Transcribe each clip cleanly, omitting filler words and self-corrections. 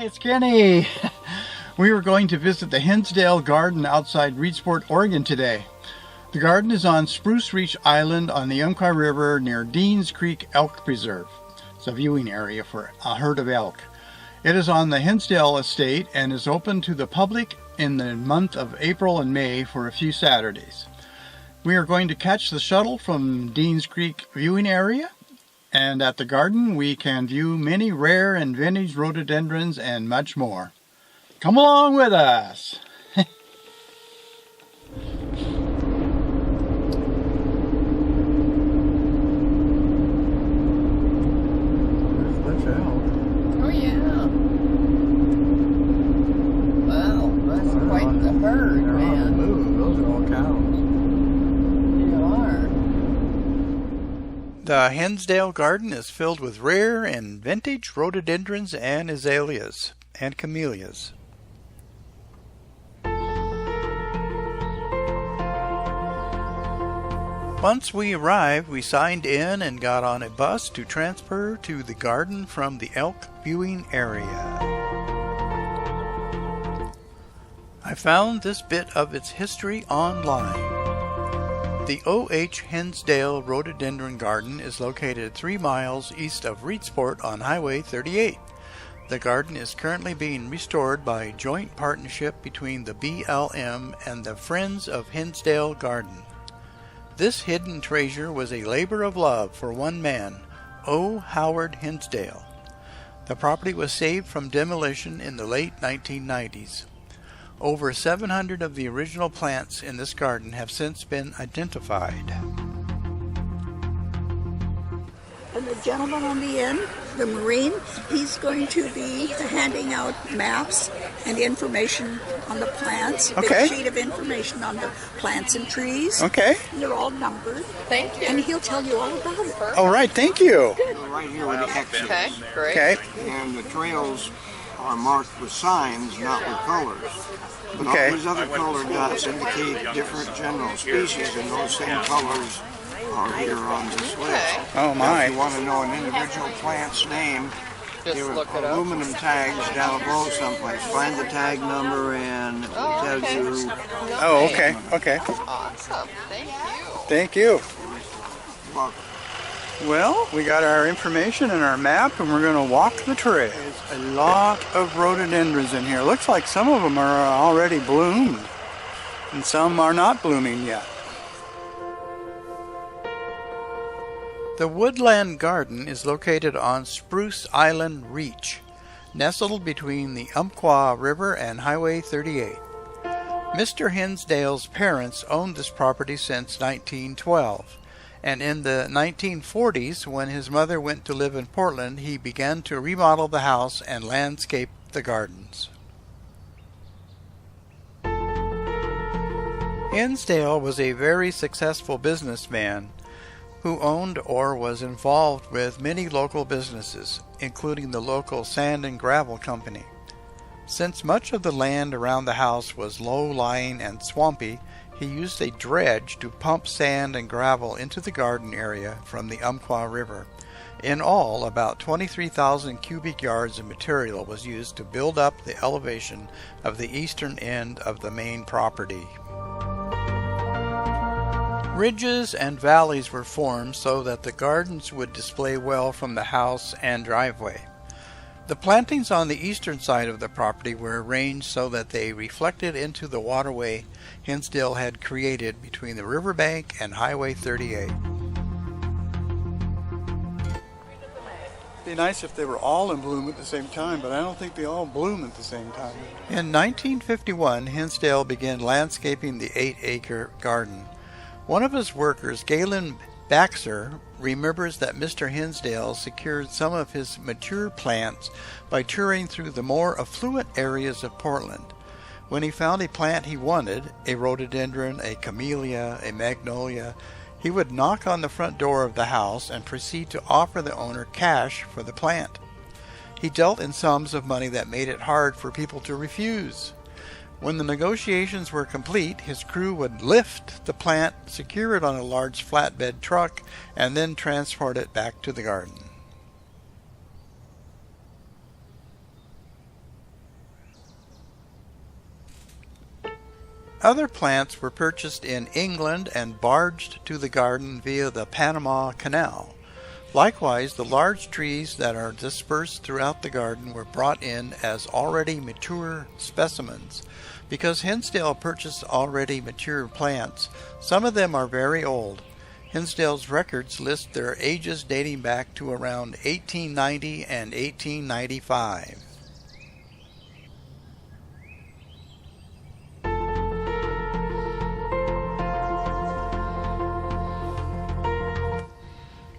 it's Kenny. We were going to visit the Hinsdale Garden outside Reedsport, Oregon today. The garden is on Spruce Reach Island on the Umpqua River near Deans Creek Elk Preserve. It's a viewing area for a herd of elk. It is on the Hinsdale estate and is open to the public in the month of April and May for a few Saturdays. We are going to catch the shuttle from Deans Creek viewing area, and at the garden we can view many rare and vintage rhododendrons and much more. Come along with us! Oh yeah. Wow, that's quite the herd, man. Those are all cows. They are. The Hinsdale Garden is filled with rare and vintage rhododendrons and azaleas and camellias. Once we arrived, we signed in and got on a bus to transfer to the garden from the elk viewing area. I found this bit of its history online. The O H Hinsdale Rhododendron Garden is located 3 miles east of Reedsport on Highway 38. The garden is currently being restored by a joint partnership between the BLM and the Friends of Hinsdale Garden. This hidden treasure was a labor of love for one man, O. Howard Hinsdale. The property was saved from demolition in the late 1990s. Over 700 of the original plants in this garden have since been identified. And the gentleman on the end, the Marine, he's going to be handing out maps and information on the plants. Okay. A sheet of information on the plants and trees. Okay. And they're all numbered. Thank you. And he'll tell you all about it. All right, thank you. Right here with the X's. Okay, great. Okay. And the trails are marked with signs, not with colors. But Okay. all these other colored dots indicate different general species, and those same colors are here on this list. Okay. Oh Now, my. if you want to know an individual plant's name, Just there look are it up. aluminum tags down below someplace. Find the tag number and it Oh, tells okay. you. Oh, okay, okay. Awesome. Thank you. Thank you. Well, Well, we got our information and our map, and we're going to walk the trail. There's a lot of rhododendrons in here. Looks like some of them are already bloomed, and some are not blooming yet. The Woodland Garden is located on Spruce Island Reach, nestled between the Umpqua River and Highway 38. Mr. Hinsdale's parents owned this property since 1912. And in the 1940s, when his mother went to live in Portland, he began to remodel the house and landscape the gardens. Hinsdale was a very successful businessman who owned or was involved with many local businesses, including the local sand and gravel company. Since much of the land around the house was low-lying and swampy, he used a dredge to pump sand and gravel into the garden area from the Umpqua River. In all, about 23,000 cubic yards of material was used to build up the elevation of the eastern end of the main property. Ridges and valleys were formed so that the gardens would display well from the house and driveway. The plantings on the eastern side of the property were arranged so that they reflected into the waterway Hinsdale had created between the riverbank and Highway 38. It'd be nice if they were all in bloom at the same time, but I don't think they all bloom at the same time. In 1951, Hinsdale began landscaping the 8-acre garden. One of his workers, Galen Baxter, remembers that Mr. Hinsdale secured some of his mature plants by touring through the more affluent areas of Portland. When he found a plant he wanted, a rhododendron, a camellia, a magnolia, he would knock on the front door of the house and proceed to offer the owner cash for the plant. He dealt in sums of money that made it hard for people to refuse. When the negotiations were complete, his crew would lift the plant, secure it on a large flatbed truck, and then transport it back to the garden. Other plants were purchased in England and barged to the garden via the Panama Canal. Likewise, the large trees that are dispersed throughout the garden were brought in as already mature specimens. Because Hinsdale purchased already mature plants, some of them are very old. Hinsdale's records list their ages dating back to around 1890 and 1895.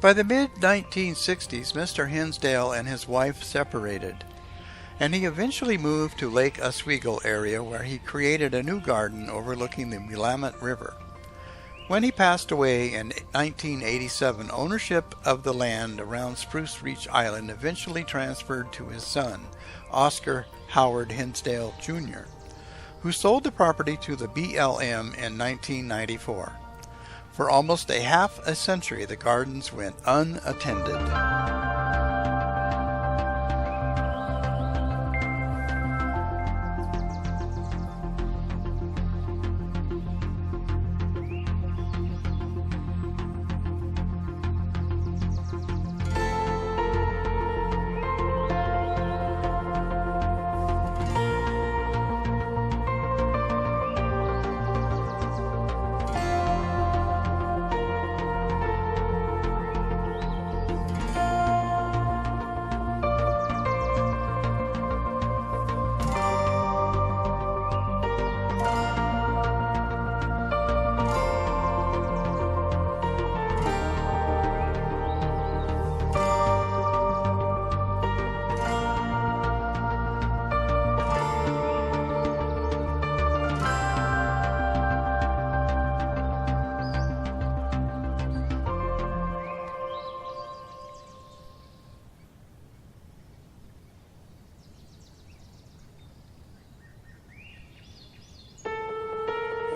By the mid-1960s, Mr. Hinsdale and his wife separated, and he eventually moved to Lake Oswego area where he created a new garden overlooking the Willamette River. When he passed away in 1987, ownership of the land around Spruce Reach Island eventually transferred to his son, Oscar Howard Hinsdale Jr., who sold the property to the BLM in 1994. For almost a half a century, the gardens went unattended.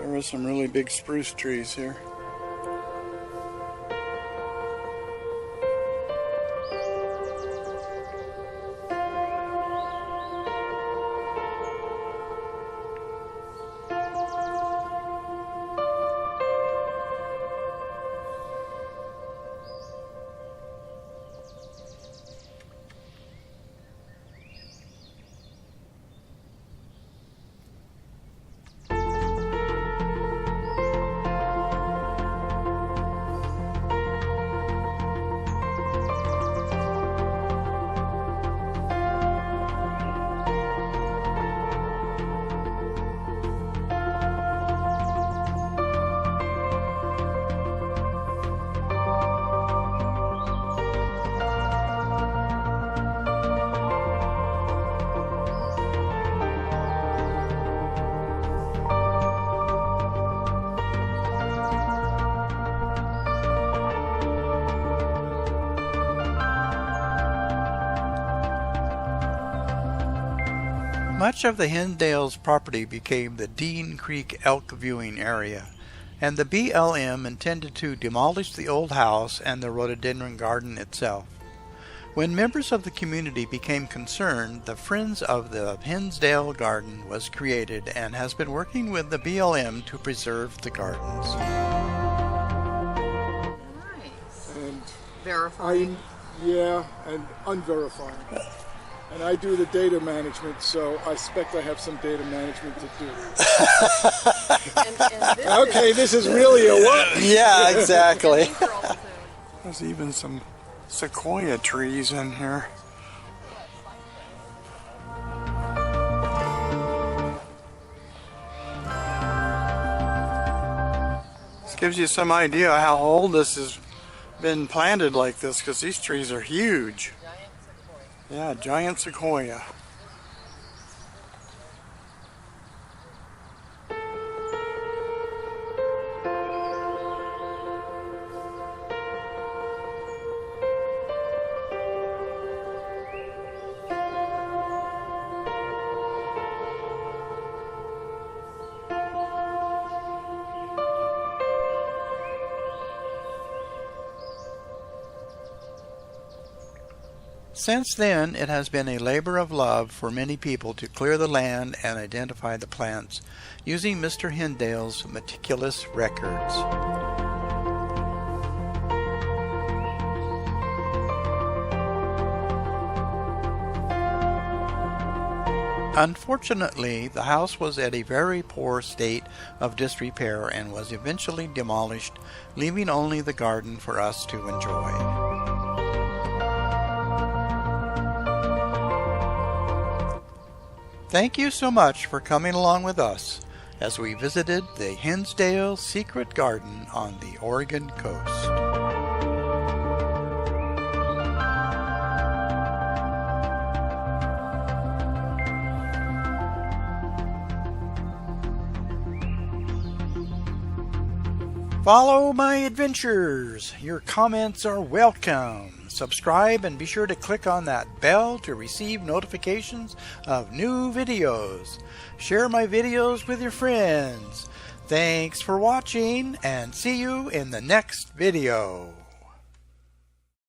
There are some really big spruce trees here. Much of the Hinsdale's property became the Dean Creek elk viewing area, and the BLM intended to demolish the old house and the rhododendron garden itself. When members of the community became concerned, the Friends of the Hinsdale Garden was created and has been working with the BLM to preserve the gardens. Nice. And Verifying. yeah, and unverifying. And I do the data management, so I expect I have some data management to do. And this Okay, this is really a what? Yeah, exactly. these are also There's even some sequoia trees in here. This gives you some idea how old this has been planted like this, because these trees are huge. Yeah, giant sequoia. Since then, it has been a labor of love for many people to clear the land and identify the plants using Mr. Hinsdale's meticulous records. Unfortunately, the house was at a very poor state of disrepair and was eventually demolished, leaving only the garden for us to enjoy. Thank you so much for coming along with us as we visited the Hinsdale Secret Garden on the Oregon coast. Follow my adventures. Your comments are welcome. Subscribe and be sure to click on that bell to receive notifications of new videos. Share my videos with your friends. Thanks for watching and see you in the next video.